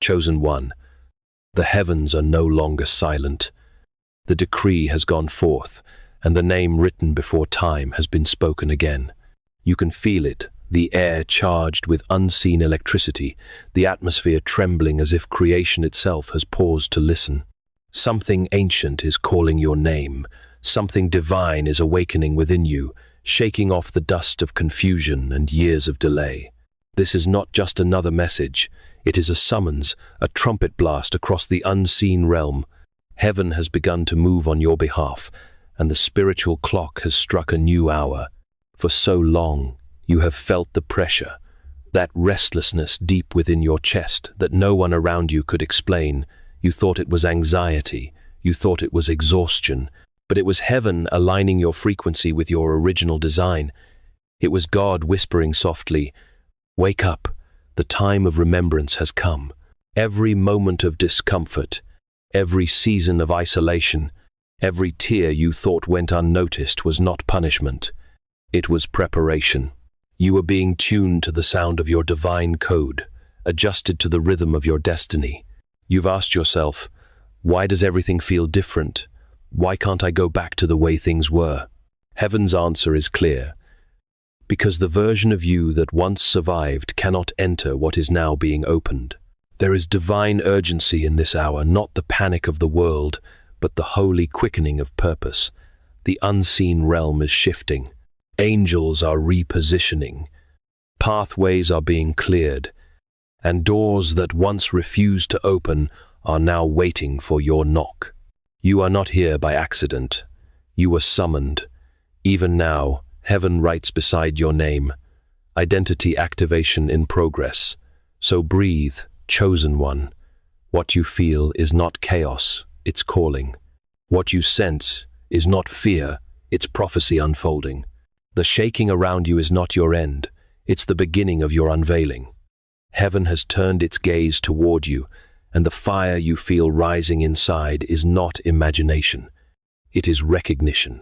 Chosen one, the heavens are no longer silent. The decree has gone forth, and the name written before time has been spoken again. You can feel it, the air charged with unseen electricity, the atmosphere trembling as if creation itself has paused to listen. Something ancient is calling your name. Something divine is awakening within you, shaking off the dust of confusion and years of delay. This is not just another message. It is a summons, a trumpet blast across the unseen realm. Heaven has begun to move on your behalf, and the spiritual clock has struck a new hour. For so long, you have felt the pressure, that restlessness deep within your chest that no one around you could explain. You thought it was anxiety, you thought it was exhaustion, but it was heaven aligning your frequency with your original design. It was God whispering softly, "Wake up, the time of remembrance has come." Every moment of discomfort, every season of isolation, every tear you thought went unnoticed was not punishment. It was preparation. You were being tuned to the sound of your divine code, adjusted to the rhythm of your destiny. You've asked yourself, why does everything feel different? Why can't I go back to the way things were? Heaven's answer is clear. Because the version of you that once survived cannot enter what is now being opened. There is divine urgency in this hour, not the panic of the world, but the holy quickening of purpose. The unseen realm is shifting. Angels are repositioning. Pathways are being cleared. And doors that once refused to open are now waiting for your knock. You are not here by accident. You were summoned. Even now, heaven writes beside your name. Identity activation in progress. So breathe, chosen one. What you feel is not chaos, it's calling. What you sense is not fear, it's prophecy unfolding. The shaking around you is not your end, it's the beginning of your unveiling. Heaven has turned its gaze toward you, and the fire you feel rising inside is not imagination. It is recognition.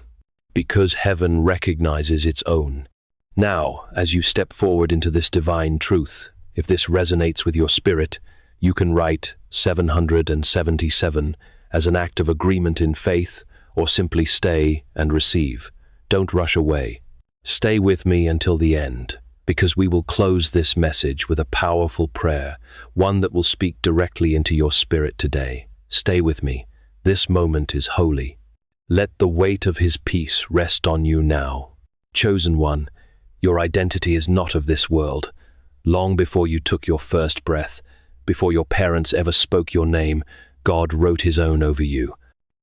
Because heaven recognizes its own. Now, as you step forward into this divine truth, if this resonates with your spirit, you can write 777 as an act of agreement in faith, or simply stay and receive. Don't rush away. Stay with me until the end, because we will close this message with a powerful prayer, one that will speak directly into your spirit today. Stay with me. This moment is holy. Let the weight of his peace rest on you now. Chosen one, your identity is not of this world. Long before you took your first breath, before your parents ever spoke your name, God wrote his own over you.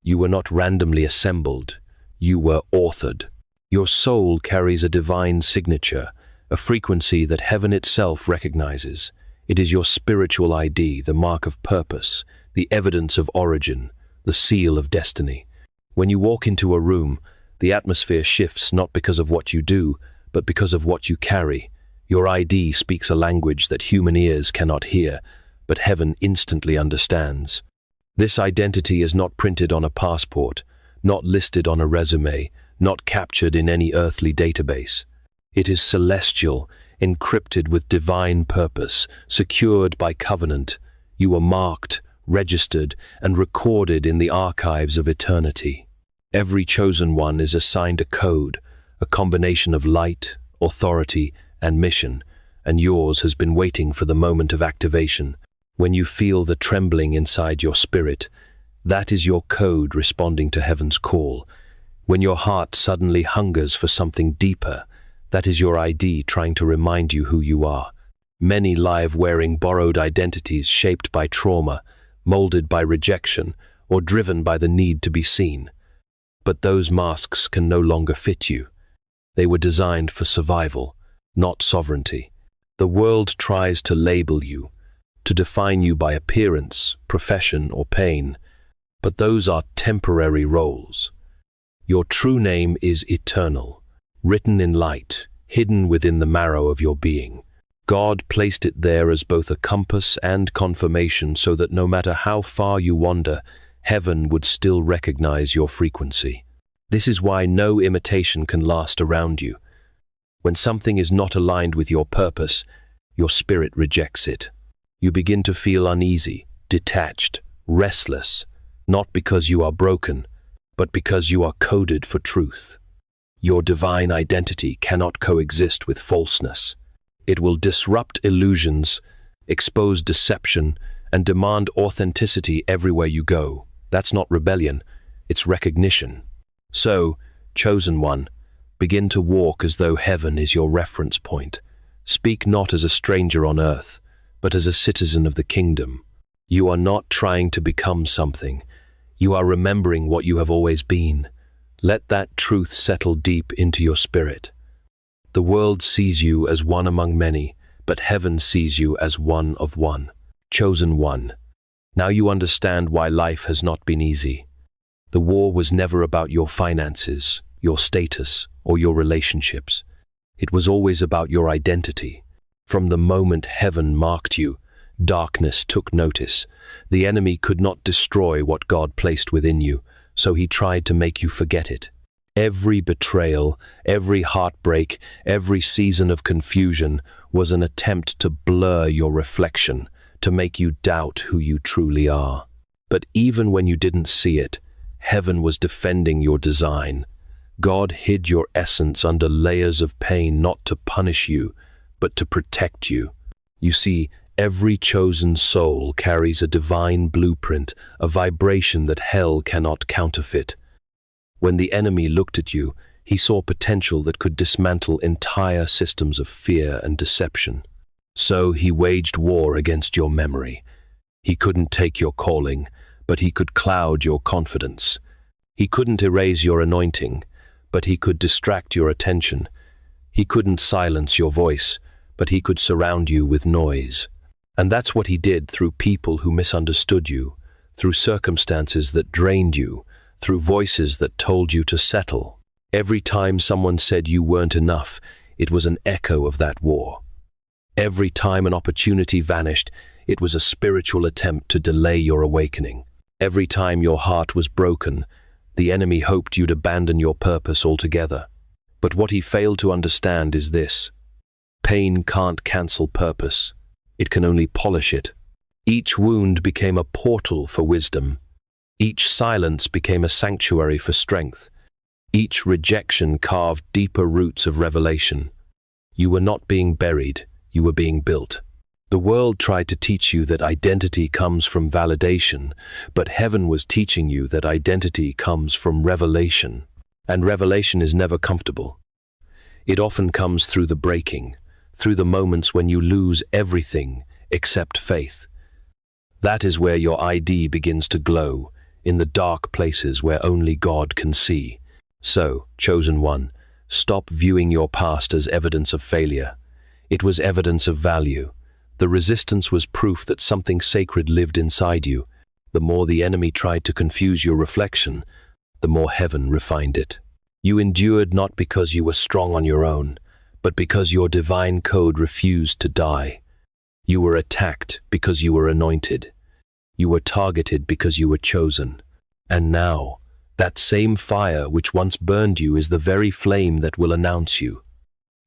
You were not randomly assembled. You were authored. Your soul carries a divine signature, a frequency that heaven itself recognizes. It is your spiritual ID, the mark of purpose, the evidence of origin, the seal of destiny. When you walk into a room, the atmosphere shifts not because of what you do, but because of what you carry. Your ID speaks a language that human ears cannot hear, but heaven instantly understands. This identity is not printed on a passport, not listed on a resume, not captured in any earthly database. It is celestial, encrypted with divine purpose, secured by covenant. You are marked, registered, and recorded in the archives of eternity. Every chosen one is assigned a code, a combination of light, authority, and mission, and yours has been waiting for the moment of activation. When you feel the trembling inside your spirit, that is your code responding to heaven's call. When your heart suddenly hungers for something deeper, that is your ID trying to remind you who you are. Many lie wearing borrowed identities shaped by trauma, molded by rejection, or driven by the need to be seen. But those masks can no longer fit you. They were designed for survival, not sovereignty. The world tries to label you, to define you by appearance, profession, or pain, but those are temporary roles. Your true name is eternal, written in light, hidden within the marrow of your being. God placed it there as both a compass and confirmation so that no matter how far you wander, heaven would still recognize your frequency. This is why no imitation can last around you. When something is not aligned with your purpose, your spirit rejects it. You begin to feel uneasy, detached, restless, not because you are broken, but because you are coded for truth. Your divine identity cannot coexist with falseness. It will disrupt illusions, expose deception, and demand authenticity everywhere you go. That's not rebellion, it's recognition. So, chosen one, begin to walk as though heaven is your reference point. Speak not as a stranger on earth, but as a citizen of the kingdom. You are not trying to become something. You are remembering what you have always been. Let that truth settle deep into your spirit. The world sees you as one among many, but heaven sees you as one of one. Chosen one. Now you understand why life has not been easy. The war was never about your finances, your status, or your relationships. It was always about your identity. From the moment heaven marked you, darkness took notice. The enemy could not destroy what God placed within you, so he tried to make you forget it. Every betrayal, every heartbreak, every season of confusion was an attempt to blur your reflection, to make you doubt who you truly are. But even when you didn't see it, heaven was defending your design. God hid your essence under layers of pain, not to punish you, but to protect you. You see, every chosen soul carries a divine blueprint, a vibration that hell cannot counterfeit. When the enemy looked at you, he saw potential that could dismantle entire systems of fear and deception. So he waged war against your memory. He couldn't take your calling, but he could cloud your confidence. He couldn't erase your anointing, but he could distract your attention. He couldn't silence your voice, but he could surround you with noise. And that's what he did through people who misunderstood you, through circumstances that drained you, through voices that told you to settle. Every time someone said you weren't enough, it was an echo of that war. Every time an opportunity vanished, it was a spiritual attempt to delay your awakening. Every time your heart was broken, the enemy hoped you'd abandon your purpose altogether. But what he failed to understand is this: pain can't cancel purpose. It can only polish it. Each wound became a portal for wisdom. Each silence became a sanctuary for strength. Each rejection carved deeper roots of revelation. You were not being buried, you were being built. The world tried to teach you that identity comes from validation, but heaven was teaching you that identity comes from revelation. And revelation is never comfortable. It often comes through the breaking, through the moments when you lose everything except faith. That is where your ID begins to glow, in the dark places where only God can see. So, chosen one, stop viewing your past as evidence of failure. It was evidence of value. The resistance was proof that something sacred lived inside you. The more the enemy tried to confuse your reflection, the more heaven refined it. You endured not because you were strong on your own, but because your divine code refused to die. You were attacked because you were anointed. You were targeted because you were chosen. And now, that same fire which once burned you is the very flame that will announce you.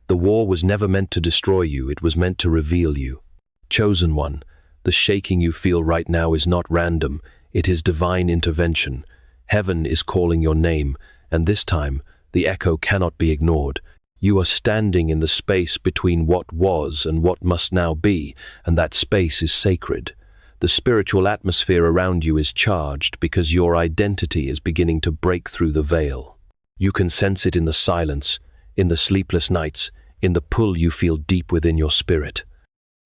The war was never meant to destroy you, it was meant to reveal you. Chosen one, the shaking you feel right now is not random, it is divine intervention. Heaven is calling your name, and this time, the echo cannot be ignored. You are standing in the space between what was and what must now be, and that space is sacred. The spiritual atmosphere around you is charged because your identity is beginning to break through the veil. You can sense it in the silence, in the sleepless nights, in the pull you feel deep within your spirit.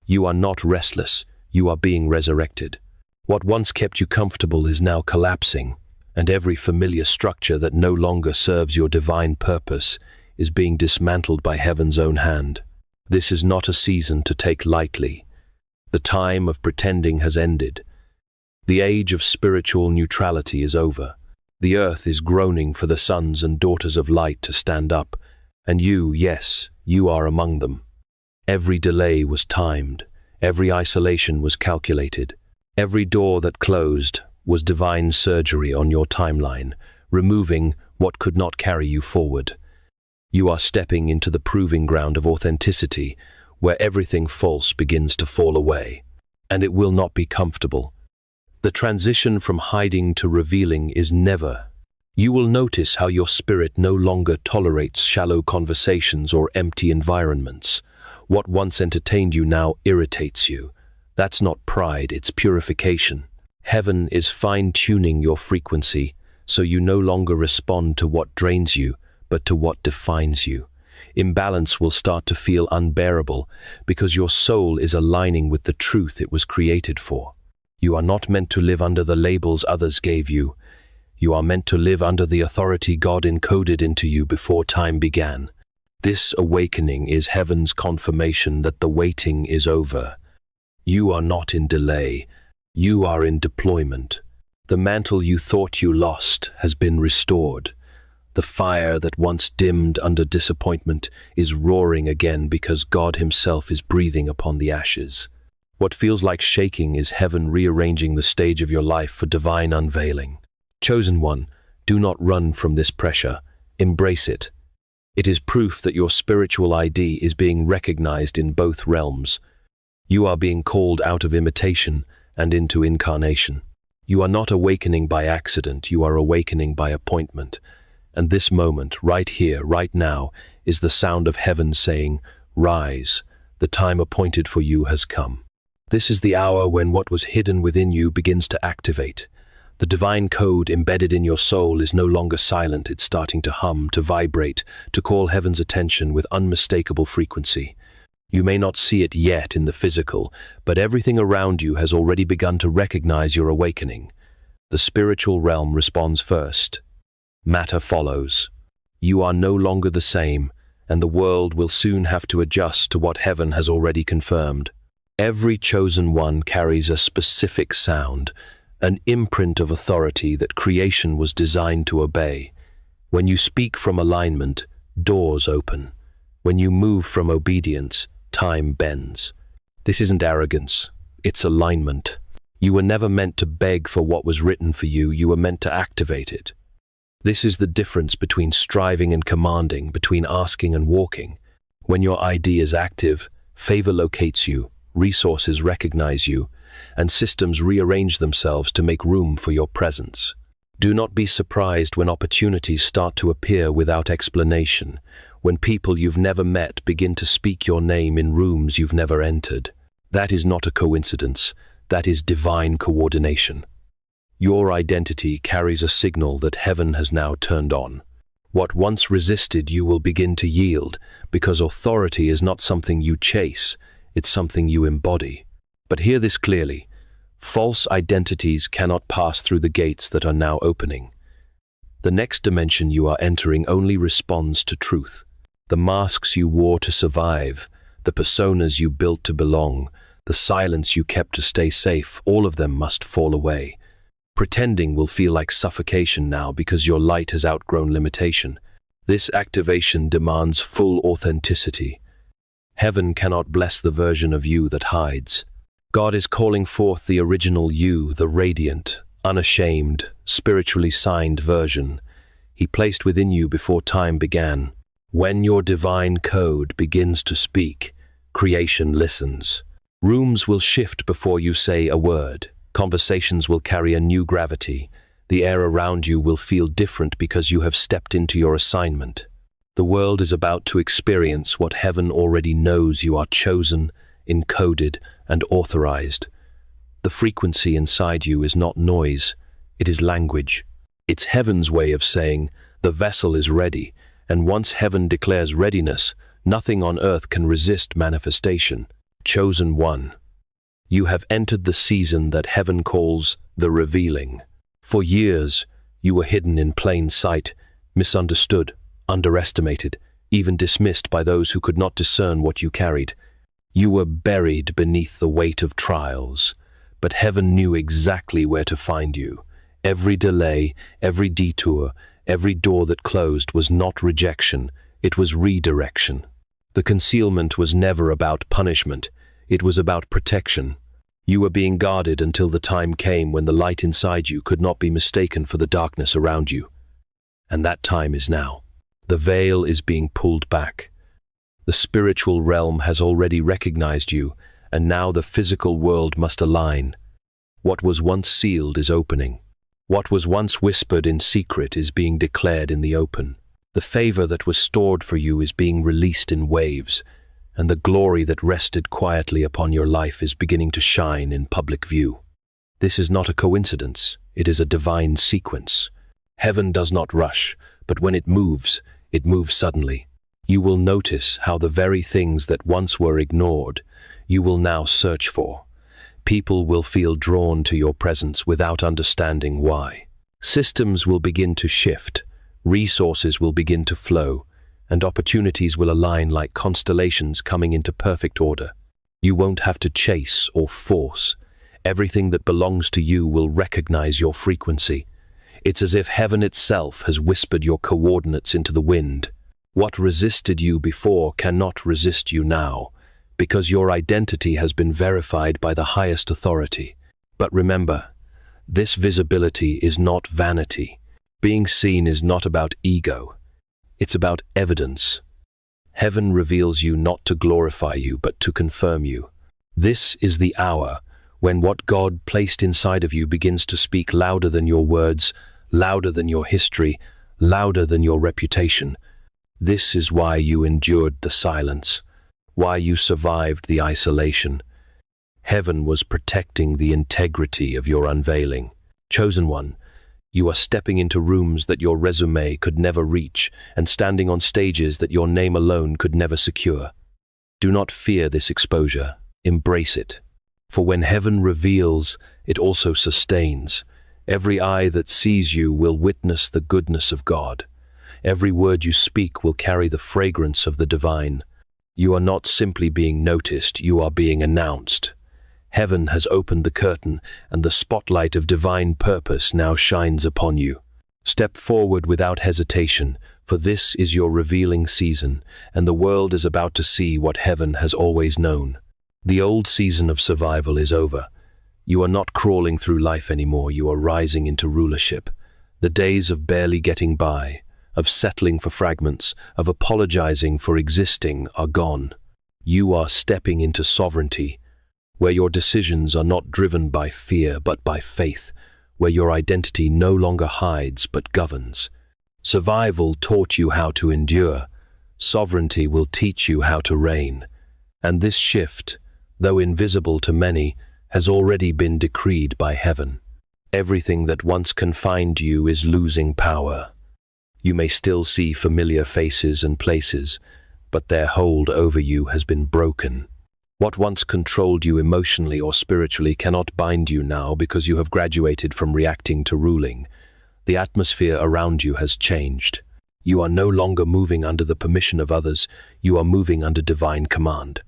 You are not restless, you are being resurrected. What once kept you comfortable is now collapsing, and every familiar structure that no longer serves your divine purpose is being dismantled by heaven's own hand. This is not a season to take lightly. The time of pretending has ended. The age of spiritual neutrality is over. The earth is groaning for the sons and daughters of light to stand up, and you, yes, you are among them. Every delay was timed. Every isolation was calculated. Every door that closed was divine surgery on your timeline, removing what could not carry you forward. You are stepping into the proving ground of authenticity, where everything false begins to fall away. and it will not be comfortable. The transition from hiding to revealing is never. You will notice how your spirit no longer tolerates shallow conversations or empty environments. What once entertained you now irritates you. That's not pride, it's purification. Heaven is fine-tuning your frequency, so you no longer respond to what drains you, but to what defines you. Imbalance will start to feel unbearable because your soul is aligning with the truth it was created for. You are not meant to live under the labels others gave you. You are meant to live under the authority God encoded into you before time began. This awakening is heaven's confirmation that the waiting is over. You are not in delay. You are in deployment. The mantle you thought you lost has been restored. The fire that once dimmed under disappointment is roaring again because God Himself is breathing upon the ashes. What feels like shaking is heaven rearranging the stage of your life for divine unveiling. Chosen one, do not run from this pressure. Embrace it. It is proof that your spiritual ID is being recognized in both realms. You are being called out of imitation and into incarnation. You are not awakening by accident, you are awakening by appointment. And this moment, right here, right now, is the sound of heaven saying, "Rise, the time appointed for you has come." This is the hour when what was hidden within you begins to activate. The divine code embedded in your soul is no longer silent, it's starting to hum, to vibrate, to call heaven's attention with unmistakable frequency. You may not see it yet in the physical, but everything around you has already begun to recognize your awakening. The spiritual realm responds first. Matter follows. You are no longer the same, and the world will soon have to adjust to what heaven has already confirmed. Every chosen one carries a specific sound, an imprint of authority that creation was designed to obey. When you speak from alignment, doors open. When you move from obedience, time bends. This isn't arrogance, it's alignment. You were never meant to beg for what was written for you, you were meant to activate it. This is the difference between striving and commanding, between asking and walking. When your ID is active, favor locates you, resources recognize you, and systems rearrange themselves to make room for your presence. Do not be surprised when opportunities start to appear without explanation, when people you've never met begin to speak your name in rooms you've never entered. That is not a coincidence, that is divine coordination. Your identity carries a signal that heaven has now turned on. What once resisted you will begin to yield, because authority is not something you chase, it's something you embody. But hear this clearly. False identities cannot pass through the gates that are now opening. The next dimension you are entering only responds to truth. The masks you wore to survive, the personas you built to belong, the silence you kept to stay safe, all of them must fall away. Pretending will feel like suffocation now because your light has outgrown limitation. This activation demands full authenticity. Heaven cannot bless the version of you that hides. God is calling forth the original you, the radiant, unashamed, spiritually signed version He placed within you before time began. When your divine code begins to speak, creation listens. Rooms will shift before you say a word. Conversations will carry a new gravity. The air around you will feel different because you have stepped into your assignment. The world is about to experience what heaven already knows: you are chosen, encoded, and authorized. The frequency inside you is not noise, it is language. It's heaven's way of saying, the vessel is ready, and once heaven declares readiness, nothing on earth can resist manifestation. Chosen one. You have entered the season that heaven calls the revealing. For years, you were hidden in plain sight, misunderstood, underestimated, even dismissed by those who could not discern what you carried. You were buried beneath the weight of trials, but heaven knew exactly where to find you. Every delay, every detour, every door that closed was not rejection, it was redirection. The concealment was never about punishment, it was about protection. You were being guarded until the time came when the light inside you could not be mistaken for the darkness around you. And that time is now. The veil is being pulled back. The spiritual realm has already recognized you, and now the physical world must align. What was once sealed is opening. What was once whispered in secret is being declared in the open. The favor that was stored for you is being released in waves, and the glory that rested quietly upon your life is beginning to shine in public view. This is not a coincidence, it is a divine sequence. Heaven does not rush, but when it moves suddenly. You will notice how the very things that once were ignored, you will now search for. People will feel drawn to your presence without understanding why. Systems will begin to shift, resources will begin to flow, and opportunities will align like constellations coming into perfect order. You won't have to chase or force. Everything that belongs to you will recognize your frequency. It's as if heaven itself has whispered your coordinates into the wind. What resisted you before cannot resist you now, because your identity has been verified by the highest authority. But remember, this visibility is not vanity. Being seen is not about ego. It's about evidence. Heaven reveals you not to glorify you, but to confirm you. This is the hour when what God placed inside of you begins to speak louder than your words, louder than your history, louder than your reputation. This is why you endured the silence, why you survived the isolation. Heaven was protecting the integrity of your unveiling. Chosen one, you are stepping into rooms that your resume could never reach and standing on stages that your name alone could never secure. Do not fear this exposure, embrace it. For when heaven reveals, it also sustains. Every eye that sees you will witness the goodness of God. Every word you speak will carry the fragrance of the divine. You are not simply being noticed, you are being announced. Heaven has opened the curtain, and the spotlight of divine purpose now shines upon you. Step forward without hesitation, for this is your revealing season, and the world is about to see what heaven has always known. The old season of survival is over. You are not crawling through life anymore, you are rising into rulership. The days of barely getting by, of settling for fragments, of apologizing for existing are gone. You are stepping into sovereignty, where your decisions are not driven by fear but by faith, where your identity no longer hides but governs. Survival taught you how to endure. Sovereignty will teach you how to reign. And this shift, though invisible to many, has already been decreed by heaven. Everything that once confined you is losing power. You may still see familiar faces and places, but their hold over you has been broken. What once controlled you emotionally or spiritually cannot bind you now because you have graduated from reacting to ruling. The atmosphere around you has changed. You are no longer moving under the permission of others, you are moving under divine command.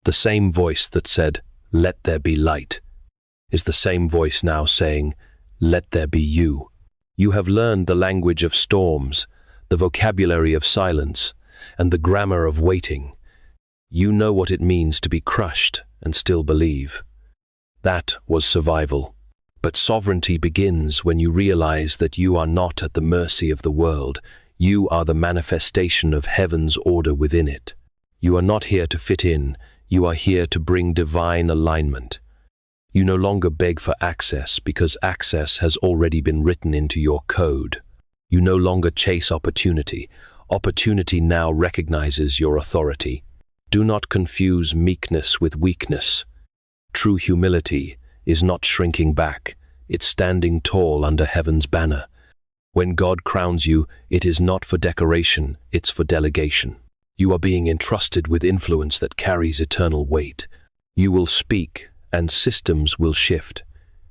The same voice that said, "Let there be light," is the same voice now saying, "Let there be you." You have learned the language of storms, the vocabulary of silence, and the grammar of waiting. You know what it means to be crushed and still believe. That was survival. But sovereignty begins when you realize that you are not at the mercy of the world. You are the manifestation of heaven's order within it. You are not here to fit in, you are here to bring divine alignment. You no longer beg for access because access has already been written into your code. You no longer chase opportunity. Opportunity now recognizes your authority. Do not confuse meekness with weakness. True humility is not shrinking back, it's standing tall under heaven's banner. When God crowns you, it is not for decoration, it's for delegation. You are being entrusted with influence that carries eternal weight. You will speak, and systems will shift.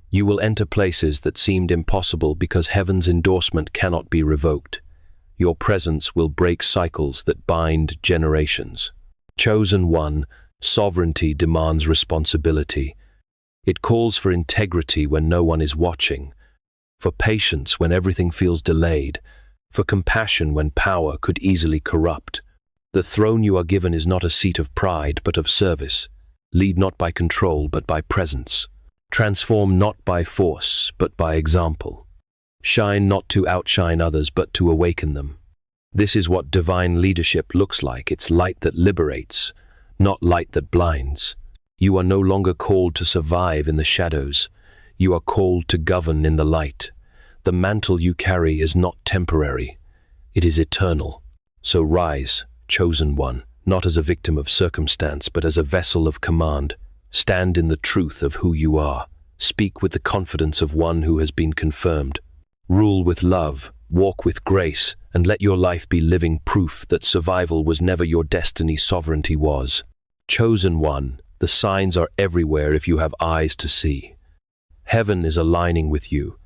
You will enter places that seemed impossible because heaven's endorsement cannot be revoked. Your presence will break cycles that bind generations. Chosen one, sovereignty demands responsibility. It calls for integrity when no one is watching, for patience when everything feels delayed, for compassion when power could easily corrupt. The throne you are given is not a seat of pride but of service. Lead not by control but by presence. Transform not by force but by example. Shine not to outshine others but to awaken them. This is what divine leadership looks like. It's light that liberates, not light that blinds. You are no longer called to survive in the shadows. You are called to govern in the light. The mantle you carry is not temporary. It is eternal. So rise, chosen one, not as a victim of circumstance, but as a vessel of command. Stand in the truth of who you are. Speak with the confidence of one who has been confirmed. Rule with love, walk with grace, and let your life be living proof that survival was never your destiny, sovereignty was. Chosen one, the signs are everywhere if you have eyes to see. Heaven is aligning with you,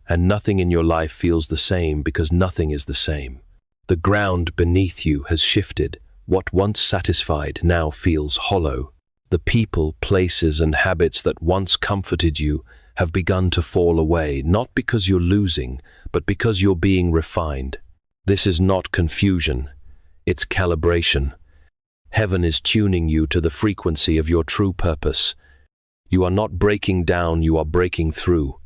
and nothing in your life feels the same because nothing is the same. The ground beneath you has shifted. What once satisfied now feels hollow. The people, places, and habits that once comforted you have begun to fall away, not because you're losing, but because you're being refined. This is not confusion, it's calibration. Heaven is tuning you to the frequency of your true purpose. You are not breaking down, you are breaking through.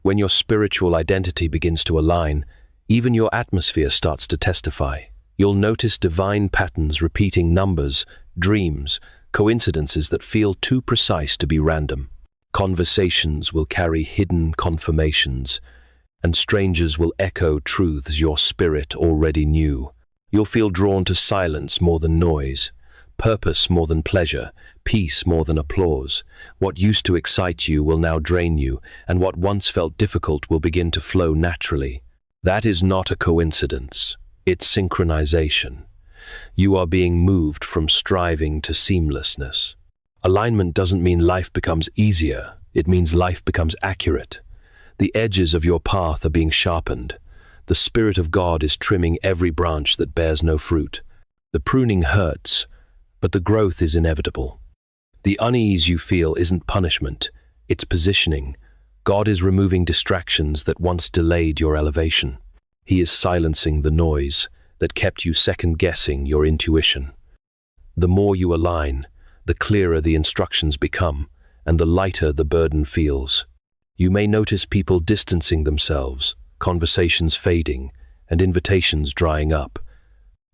When your spiritual identity begins to align, even your atmosphere starts to testify. You'll notice divine patterns, repeating numbers, dreams, coincidences that feel too precise to be random. Conversations will carry hidden confirmations, and strangers will echo truths your spirit already knew. You'll feel drawn to silence more than noise, purpose more than pleasure, peace more than applause. What used to excite you will now drain you, and what once felt difficult will begin to flow naturally. That is not a coincidence. It's synchronization. You are being moved from striving to seamlessness. Alignment doesn't mean life becomes easier. It means life becomes accurate. The edges of your path are being sharpened. The Spirit of God is trimming every branch that bears no fruit. The pruning hurts, but the growth is inevitable. The unease you feel isn't punishment, it's positioning. God is removing distractions that once delayed your elevation. He is silencing the noise that kept you second-guessing your intuition. The more you align, the clearer the instructions become, and the lighter the burden feels. You may notice people distancing themselves, conversations fading, and invitations drying up.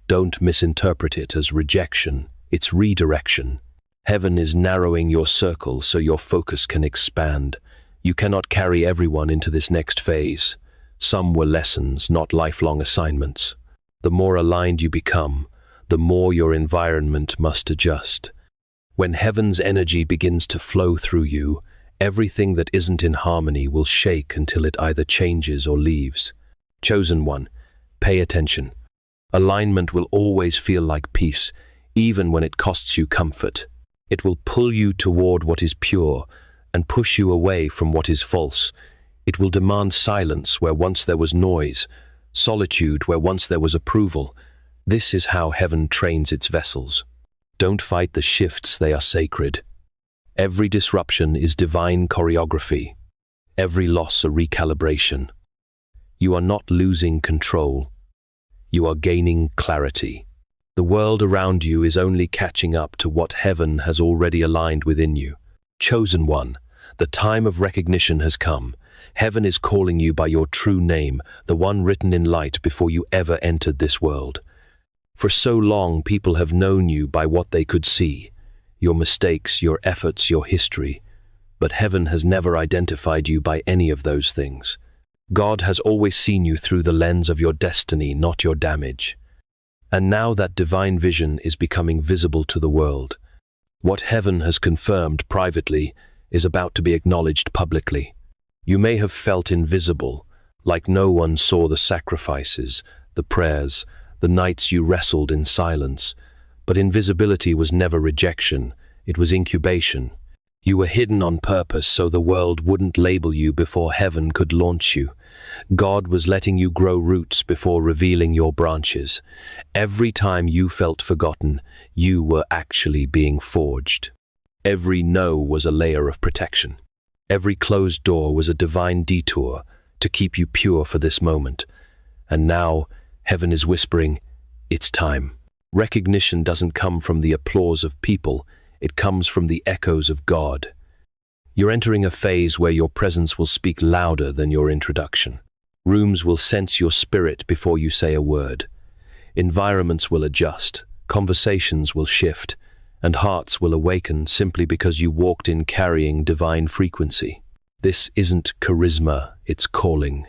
Don't misinterpret it as rejection, it's redirection. Heaven is narrowing your circle so your focus can expand. You cannot carry everyone into this next phase. Some were lessons, not lifelong assignments. The more aligned you become, the more your environment must adjust. When heaven's energy begins to flow through you, everything that isn't in harmony will shake until it either changes or leaves. Chosen one, pay attention. Alignment will always feel like peace, even when it costs you comfort. It will pull you toward what is pure and push you away from what is false. It will demand silence where once there was noise, solitude where once there was approval. This is how heaven trains its vessels. Don't fight the shifts, they are sacred. Every disruption is divine choreography. Every loss a recalibration. You are not losing control. You are gaining clarity. The world around you is only catching up to what heaven has already aligned within you. Chosen one, the time of recognition has come. Heaven is calling you by your true name, the one written in light before you ever entered this world. For so long, people have known you by what they could see, your mistakes, your efforts, your history. But heaven has never identified you by any of those things. God has always seen you through the lens of your destiny, not your damage. And now that divine vision is becoming visible to the world. What heaven has confirmed privately is about to be acknowledged publicly. You may have felt invisible, like no one saw the sacrifices, the prayers, the nights you wrestled in silence. But invisibility was never rejection, it was incubation. You were hidden on purpose so the world wouldn't label you before heaven could launch you. God was letting you grow roots before revealing your branches. Every time you felt forgotten, you were actually being forged. Every no was a layer of protection. Every closed door was a divine detour to keep you pure for this moment. And now, heaven is whispering, it's time. Recognition doesn't come from the applause of people, it comes from the echoes of God. You're entering a phase where your presence will speak louder than your introduction. Rooms will sense your spirit before you say a word. Environments will adjust, conversations will shift, and hearts will awaken simply because you walked in carrying divine frequency. This isn't charisma, it's calling.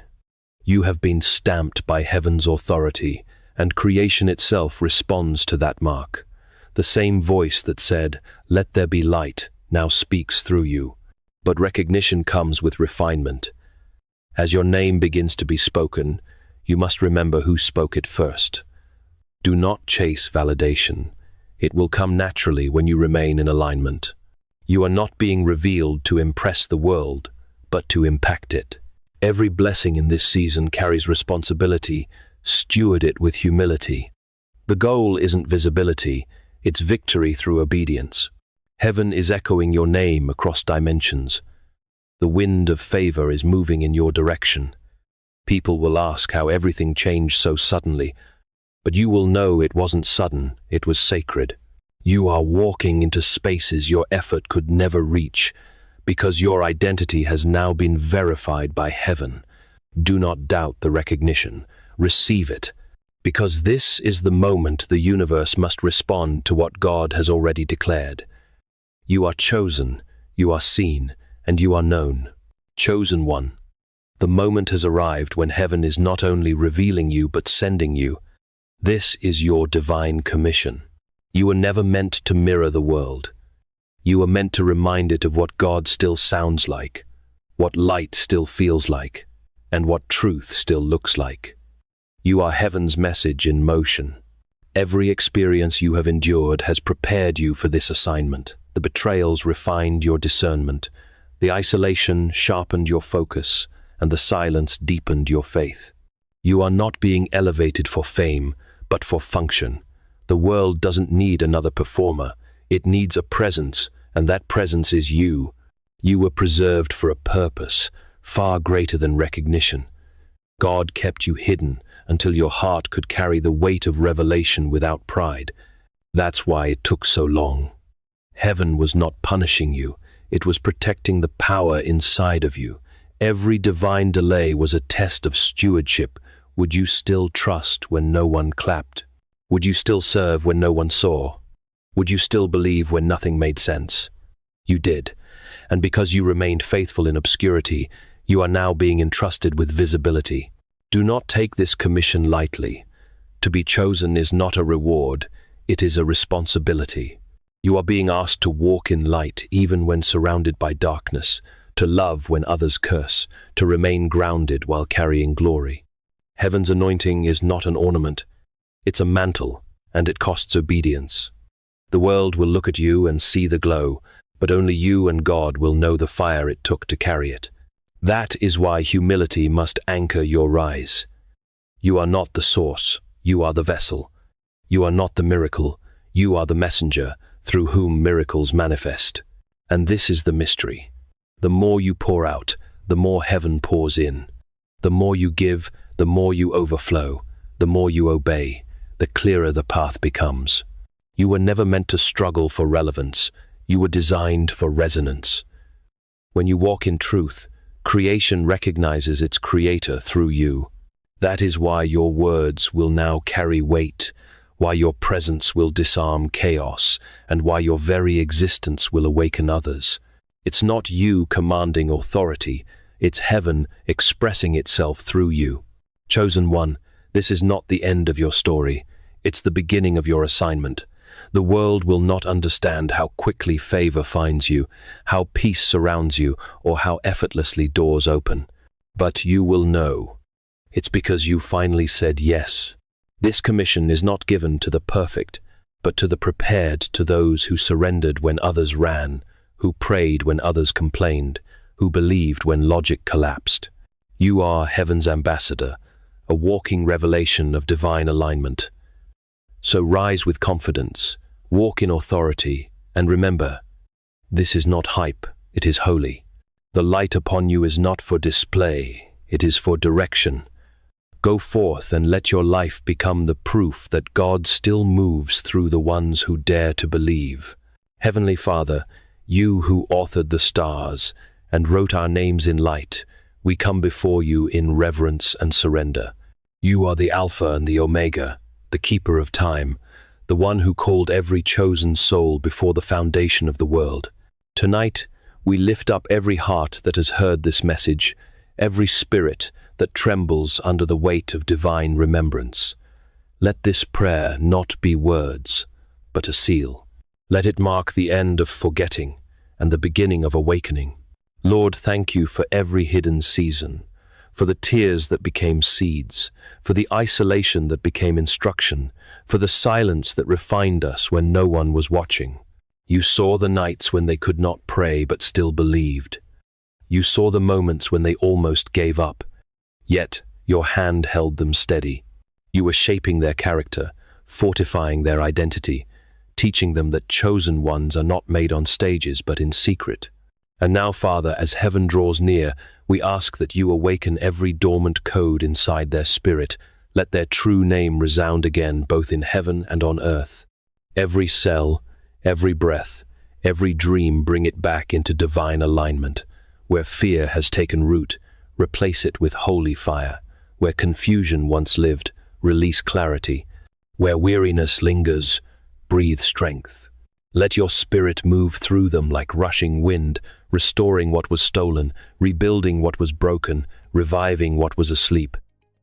You have been stamped by heaven's authority, and creation itself responds to that mark. The same voice that said, "Let there be light," now speaks through you. But recognition comes with refinement. As your name begins to be spoken, you must remember who spoke it first. Do not chase validation. It will come naturally when you remain in alignment. You are not being revealed to impress the world, but to impact it. Every blessing in this season carries responsibility. Steward it with humility. The goal isn't visibility, it's victory through obedience. Heaven is echoing your name across dimensions. The wind of favor is moving in your direction. People will ask how everything changed so suddenly, but you will know it wasn't sudden, it was sacred. You are walking into spaces your effort could never reach, because your identity has now been verified by heaven. Do not doubt the recognition. Receive it, because this is the moment the universe must respond to what God has already declared. You are chosen, you are seen, and you are known. Chosen one. The moment has arrived when heaven is not only revealing you but sending you. This is your divine commission. You were never meant to mirror the world. You were meant to remind it of what God still sounds like, what light still feels like, and what truth still looks like. You are heaven's message in motion. Every experience you have endured has prepared you for this assignment. The betrayals refined your discernment. The isolation sharpened your focus, and the silence deepened your faith. You are not being elevated for fame, but for function. The world doesn't need another performer. It needs a presence, and that presence is you. You were preserved for a purpose, far greater than recognition. God kept you hidden until your heart could carry the weight of revelation without pride. That's why it took so long. Heaven was not punishing you. It was protecting the power inside of you. Every divine delay was a test of stewardship. Would you still trust when no one clapped? Would you still serve when no one saw? Would you still believe when nothing made sense? You did. And because you remained faithful in obscurity, you are now being entrusted with visibility. Do not take this commission lightly. To be chosen is not a reward, it is a responsibility. You are being asked to walk in light even when surrounded by darkness, to love when others curse, to remain grounded while carrying glory. Heaven's anointing is not an ornament, it's a mantle, and it costs obedience. The world will look at you and see the glow, but only you and God will know the fire it took to carry it. That is why humility must anchor your rise. You are not the source, you are the vessel. You are not the miracle, you are the messenger through whom miracles manifest. And this is the mystery. The more you pour out, the more heaven pours in. The more you give, the more you overflow. The more you obey, the clearer the path becomes. You were never meant to struggle for relevance. You were designed for resonance. When you walk in truth, creation recognizes its creator through you. That is why your words will now carry weight, why your presence will disarm chaos, and why your very existence will awaken others. It's not you commanding authority, it's heaven expressing itself through you. Chosen one, this is not the end of your story, it's the beginning of your assignment. The world will not understand how quickly favor finds you, how peace surrounds you, or how effortlessly doors open. But you will know. It's because you finally said yes. This commission is not given to the perfect, but to the prepared, to those who surrendered when others ran, who prayed when others complained, who believed when logic collapsed. You are heaven's ambassador, a walking revelation of divine alignment. So rise with confidence, walk in authority, and remember, this is not hype, it is holy. The light upon you is not for display, it is for direction. Go forth and let your life become the proof that God still moves through the ones who dare to believe. Heavenly Father, you who authored the stars and wrote our names in light, we come before you in reverence and surrender. You are the Alpha and the Omega, the keeper of time, the one who called every chosen soul before the foundation of the world. Tonight, we lift up every heart that has heard this message, every spirit that trembles under the weight of divine remembrance. Let this prayer not be words, but a seal. Let it mark the end of forgetting and the beginning of awakening. Lord, thank you for every hidden season, for the tears that became seeds, for the isolation that became instruction, for the silence that refined us when no one was watching. You saw the nights when they could not pray but still believed. You saw the moments when they almost gave up, yet your hand held them steady. You were shaping their character, fortifying their identity, teaching them that chosen ones are not made on stages but in secret. And now, Father, as heaven draws near, we ask that you awaken every dormant code inside their spirit. Let their true name resound again, both in heaven and on earth. Every cell, every breath, every dream, bring it back into divine alignment. Where fear has taken root, replace it with holy fire. Where confusion once lived, release clarity. Where weariness lingers, breathe strength. Let your spirit move through them like rushing wind, restoring what was stolen, rebuilding what was broken, reviving what was asleep.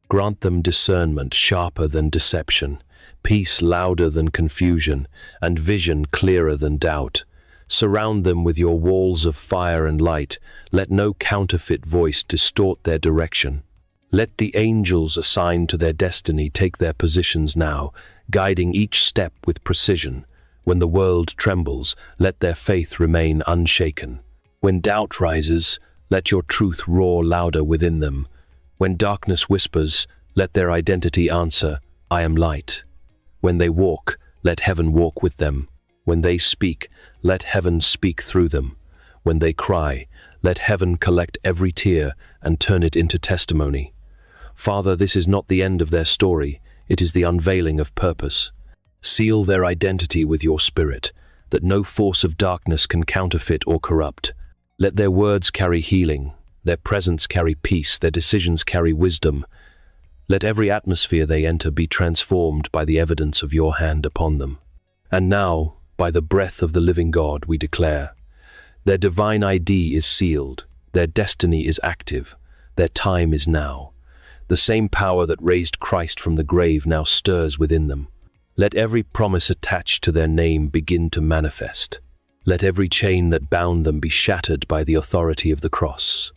Grant them discernment sharper than deception, peace louder than confusion, and vision clearer than doubt. Surround them with your walls of fire and light. Let no counterfeit voice distort their direction. Let the angels assigned to their destiny take their positions now, guiding each step with precision. When the world trembles, let their faith remain unshaken. When doubt rises, let your truth roar louder within them. When darkness whispers, let their identity answer, I am light. When they walk, let heaven walk with them. When they speak, let heaven speak through them. When they cry, let heaven collect every tear and turn it into testimony. Father, this is not the end of their story, it is the unveiling of purpose. Seal their identity with your spirit, that no force of darkness can counterfeit or corrupt. Let their words carry healing, their presence carry peace, their decisions carry wisdom. Let every atmosphere they enter be transformed by the evidence of your hand upon them. And now, by the breath of the living God, we declare, their divine ID is sealed, their destiny is active, their time is now. The same power that raised Christ from the grave now stirs within them. Let every promise attached to their name begin to manifest. Let every chain that bound them be shattered by the authority of the cross.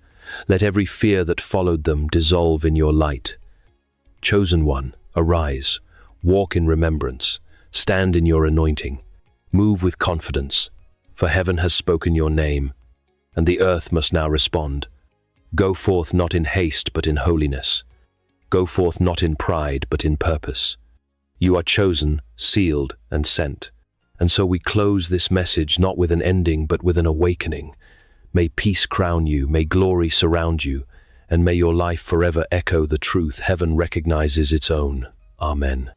Let every fear that followed them dissolve in your light. Chosen one, arise, walk in remembrance, stand in your anointing, move with confidence, for heaven has spoken your name, and the earth must now respond. Go forth not in haste but in holiness. Go forth not in pride but in purpose. You are chosen, sealed, and sent. And so we close this message not with an ending but with an awakening. May peace crown you, may glory surround you, and may your life forever echo the truth heaven recognizes its own. Amen.